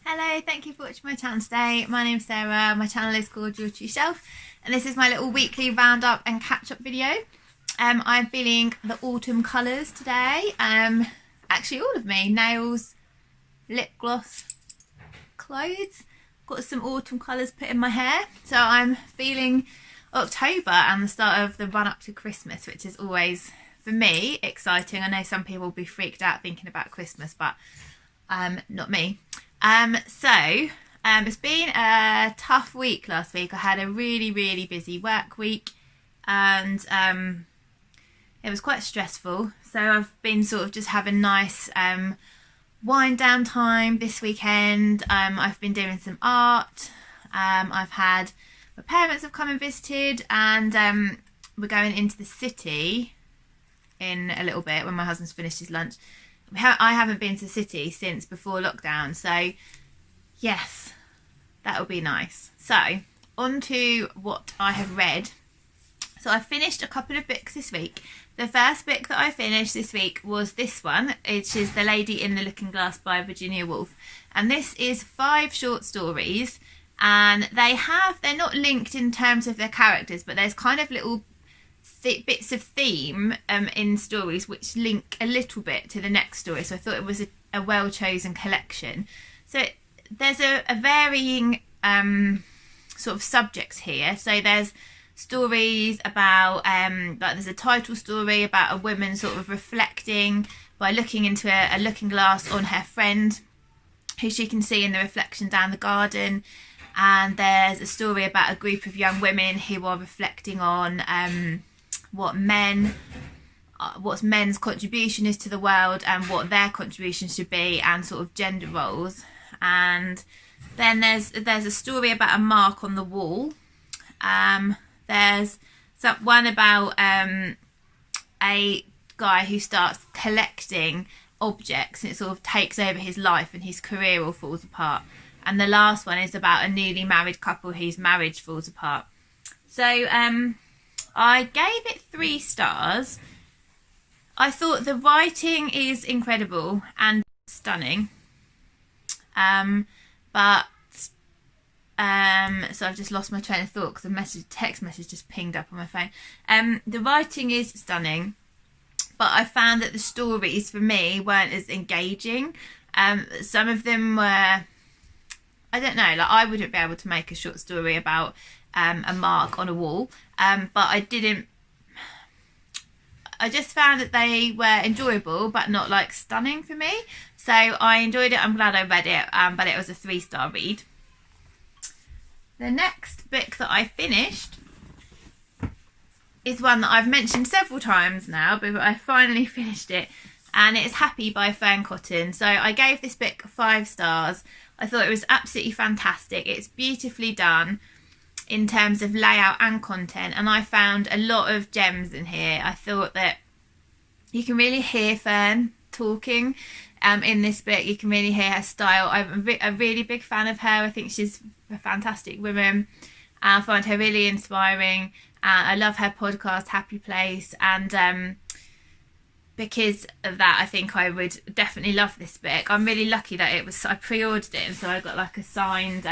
Hello, thank you for watching my channel today. My name's Sarah, my channel is called Your True Self, and this is my little weekly roundup and catch-up video. I'm feeling the autumn colours today. Actually all of me, nails, lip gloss, clothes. Got some autumn colours put in my hair, so I'm feeling October and the start of the run up to Christmas, which is always, for me, exciting. I know some people will be freaked out thinking about Christmas, but not me. It's been a tough week last week. I had a really busy work week, and it was quite stressful. So I've been sort of just having nice wind down time this weekend. I've been doing some art. I've had, my parents have come and visited, and we're going into the city in a little bit when my husband's finished his lunch. I haven't been to the city since before lockdown, so yes, that will be nice. So on to what I have read. So I finished a couple of books this week. The first book that I finished this week was this one, which is The Lady in the Looking Glass by Virginia Woolf, and this is 5 short stories, and they're not linked in terms of their characters, but there's kind of little bits of theme in stories which link a little bit to the next story, so I thought it was a well chosen collection. So there's a varying sort of subjects here. So there's stories about like there's a title story about a woman sort of reflecting by looking into a looking glass on her friend who she can see in the reflection down the garden, and there's a story about a group of young women who are reflecting on what's men's contribution is to the world and what their contribution should be, and sort of gender roles. And then there's a story about a mark on the wall. There's one about a guy who starts collecting objects, and it sort of takes over his life and his career all falls apart. And the last one is about a newly married couple whose marriage falls apart. So I gave it 3 stars. I thought the writing is incredible and stunning. So I've just lost my train of thought because the text message just pinged up on my phone. The writing is stunning, but I found that the stories for me weren't as engaging. Some of them were, I don't know, like I wouldn't be able to make a short story about a mark on a wall, but I just found that they were enjoyable but not like stunning for me, so I enjoyed it. I'm glad I read it, but it was a 3-star read. The next book that I finished is one that I've mentioned several times now, but I finally finished it, and it's Happy by Fearne. So I gave this book 5 stars. I thought it was absolutely fantastic. It's beautifully done in terms of layout and content, and I found a lot of gems in here. I thought that you can really hear Fearne talking in this book. You can really hear her style. I'm a really big fan of her. I think she's a fantastic woman. I find her really inspiring. I love her podcast Happy Place, and because of that I think I would definitely love this book. I'm really lucky that I pre-ordered it, and so I got like a signed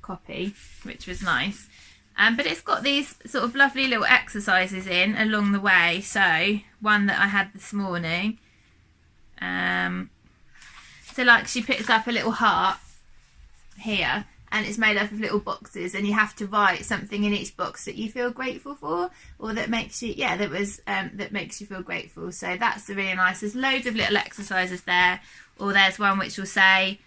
copy, which was nice. But it's got these sort of lovely little exercises in along the way. So one that I had this morning, so like she puts up a little heart here, and it's made up of little boxes, and you have to write something in each box that you feel grateful for, or that makes you that makes you feel grateful. So that's really nice. There's loads of little exercises there. Or there's one which will say,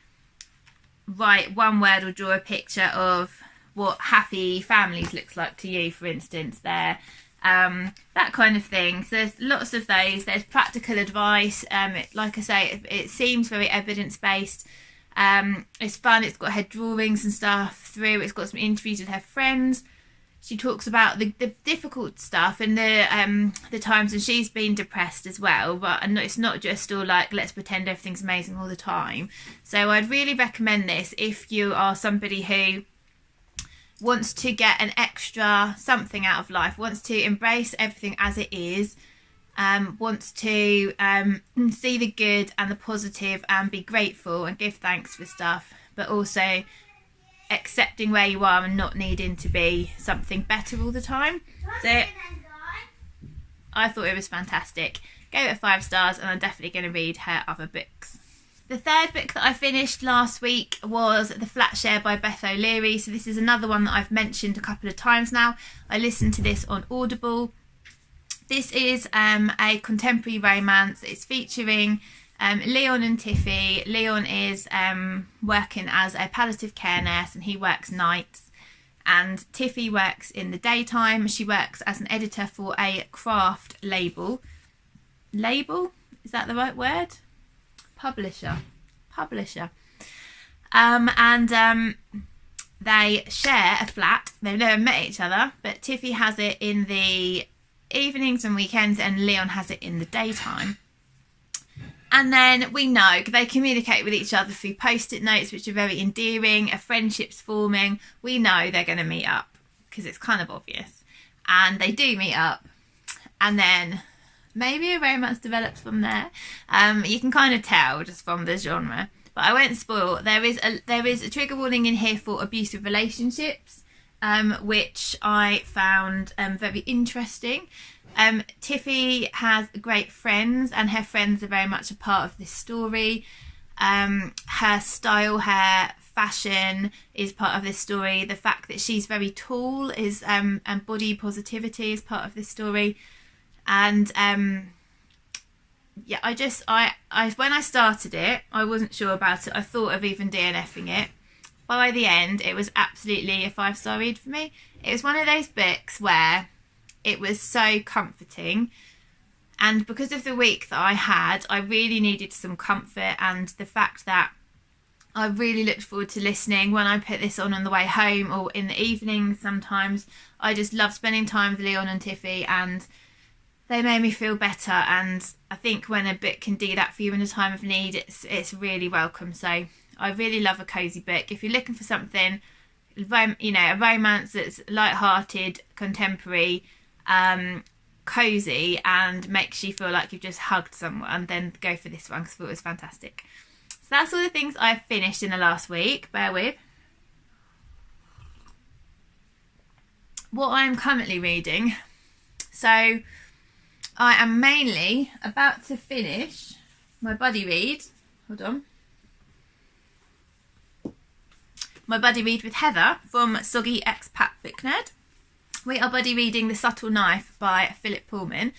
write one word or draw a picture of what happy families looks like to you, for instance, there. That kind of thing. So there's lots of those. There's practical advice. Like I say, it seems very evidence-based. It's fun. It's got her drawings and stuff through. It's got some interviews with her friends. She talks about the difficult stuff and the times when she's been depressed as well, but it's not just all like let's pretend everything's amazing all the time. So I'd really recommend this if you are somebody who wants to get an extra something out of life, wants to embrace everything as it is, wants to see the good and the positive and be grateful and give thanks for stuff, but also accepting where you are and not needing to be something better all the time. So I thought it was fantastic. Gave it 5 stars, and I'm definitely going to read her other books. The third book that I finished last week was The Flat Share by Beth O'Leary. So this is another one that I've mentioned a couple of times now. I listened to this on Audible. This is a contemporary romance. It's featuring Leon and Tiffy. Leon is working as a palliative care nurse, and he works nights. And Tiffy works in the daytime. She works as an editor for a craft label. Label? Is that the right word? Publisher. They share a flat. They've never met each other, but Tiffy has it in the evenings and weekends, and Leon has it in the daytime. And then we know they communicate with each other through post-it notes, which are very endearing. A friendship's forming. We know they're going to meet up because it's kind of obvious, and they do meet up, and then maybe a romance develops from there. You can kind of tell just from the genre, but I won't spoil. There is a trigger warning in here for abusive relationships, which I found very interesting. Tiffy has great friends, and her friends are very much a part of this story. Her style, her fashion is part of this story. The fact that she's very tall is and body positivity is part of this story. And yeah, I when I started it, I wasn't sure about it. I thought of even DNFing it. By the end, it was absolutely a 5-star read for me. It was one of those books where it was so comforting, and because of the week that I had, I really needed some comfort, and the fact that I really looked forward to listening when I put this on the way home or in the evening. Sometimes I just love spending time with Leon and Tiffy, and they made me feel better. And I think when a book can do that for you in a time of need, it's really welcome. So I really love a cosy book. If you're looking for something, you know, a romance that's light-hearted, contemporary, cosy, and makes you feel like you've just hugged someone, then go for this one because I thought it was fantastic. So that's all the things I've finished in the last week. Bear with. What I'm currently reading. So I am mainly about to finish my buddy read. Hold on. My buddy read with Heather from Soggy Expat Book Nerd. We are buddy reading The Subtle Knife by Philip Pullman.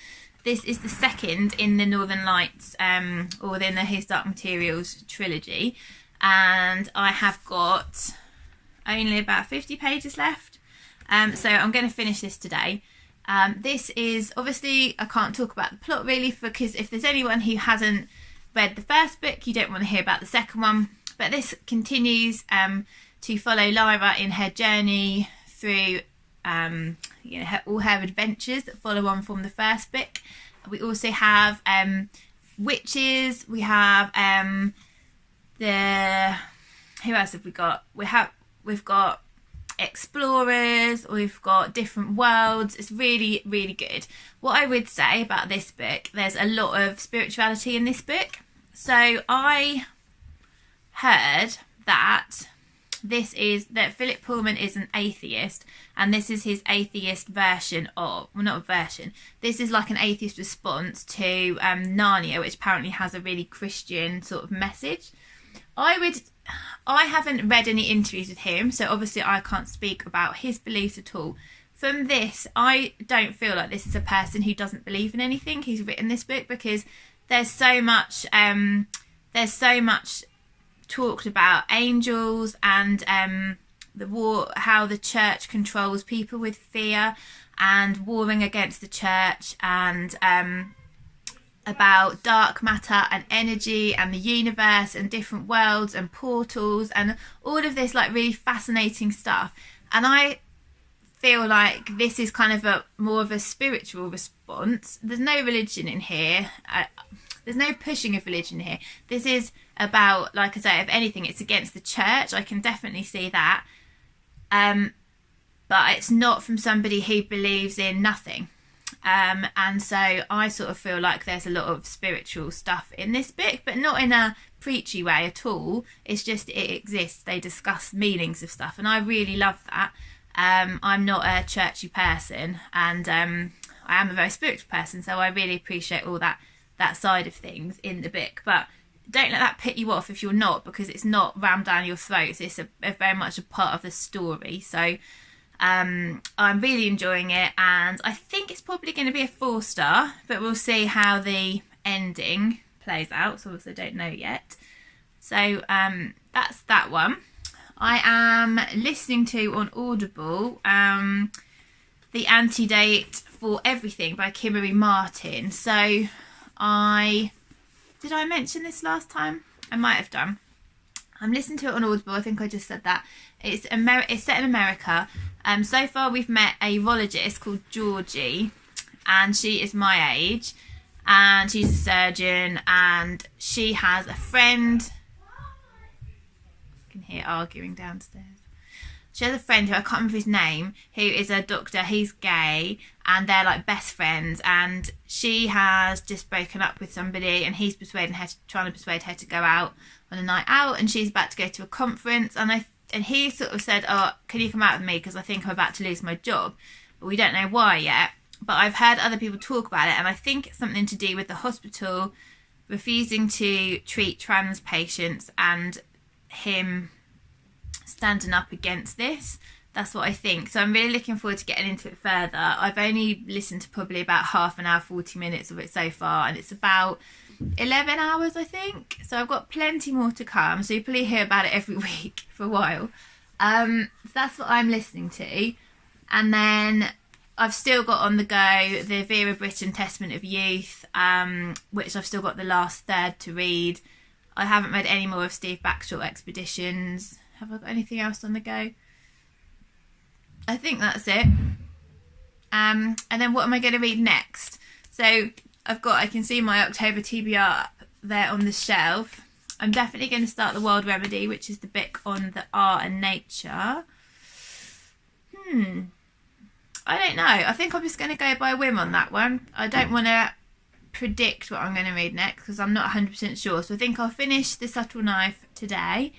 This is the second in the Northern Lights, or in the His Dark Materials trilogy. And I have got only about 50 pages left. So I'm going to finish this today. This is, obviously, I can't talk about the plot really, because if there's anyone who hasn't read the first book, you don't want to hear about the second one. But this continues to follow Lyra in her journey through you know, all her adventures that follow on from the first book. We also have witches. We have who else have we got? We've got explorers. We've got different worlds. It's really, really good. What I would say about this book, there's a lot of spirituality in this book. So I heard that Philip Pullman is an atheist, and this is his atheist version of, well, not a version, this is like an atheist response to Narnia, which apparently has a really Christian sort of message. I haven't read any interviews with him, so obviously I can't speak about his beliefs at all. From this, I don't feel like this is a person who doesn't believe in anything who's written this book, because there's so much talked about angels and the war, how the church controls people with fear and warring against the church, and about dark matter and energy and the universe and different worlds and portals and all of this like really fascinating stuff. And I feel like this is kind of more of a spiritual response. There's no religion in here. There's no pushing of religion here. This is about, like I say, if anything, it's against the church. I can definitely see that. But it's not from somebody who believes in nothing. And so I sort of feel like there's a lot of spiritual stuff in this book, but not in a preachy way at all. It's just it exists. They discuss meanings of stuff, and I really love that. I'm not a churchy person, and I am a very spiritual person, so I really appreciate all that side of things in the book. But don't let that put you off if you're not, because it's not rammed down your throats. It's a very much a part of the story. So I'm really enjoying it, and I think it's probably going to be a 4-star, but we'll see how the ending plays out. So obviously I don't know yet. So that's that one. I am listening to on Audible the Antidate for Everything by Kimmery Martin. So did I mention this last time? I might have done. I'm listening to it on Audible. I think I just said that. It's set in America. So far we've met a urologist called Georgie, and she is my age, and she's a surgeon, and she has a friend. I can hear arguing downstairs. She has a friend who I can't remember his name, who is a doctor. He's gay, and they're like best friends, and she has just broken up with somebody, and he's trying to persuade her to go out on a night out, and she's about to go to a conference, and he sort of said, "Oh, can you come out with me, because I think I'm about to lose my job," but we don't know why yet. But I've heard other people talk about it, and I think it's something to do with the hospital refusing to treat trans patients and him standing up against this. That's what I think. So I'm really looking forward to getting into it further. I've only listened to probably about half an hour, 40 minutes of it so far, and it's about 11 hours, I think. So I've got plenty more to come. So you'll probably hear about it every week for a while. So that's what I'm listening to. And then I've still got on the go the Vera Brittain Testament of Youth, which I've still got the last third to read. I haven't read any more of Steve Backshall Expeditions. Have I got anything else on the go? I think that's it. And then what am I going to read next? So I can see my October TBR up there on the shelf. I'm definitely going to start The Wild Remedy, which is the book on the art and nature. I don't know. I think I'm just going to go by whim on that one. I don't want to predict what I'm going to read next, because I'm not 100% sure. So I think I'll finish The Subtle Knife today,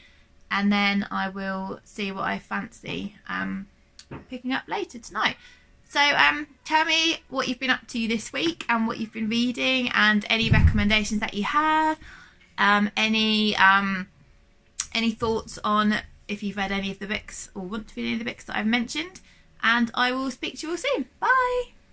and then I will see what I fancy picking up later tonight. So tell me what you've been up to this week, and what you've been reading, and any recommendations that you have. Any thoughts on if you've read any of the books or want to read any of the books that I've mentioned. And I will speak to you all soon. Bye.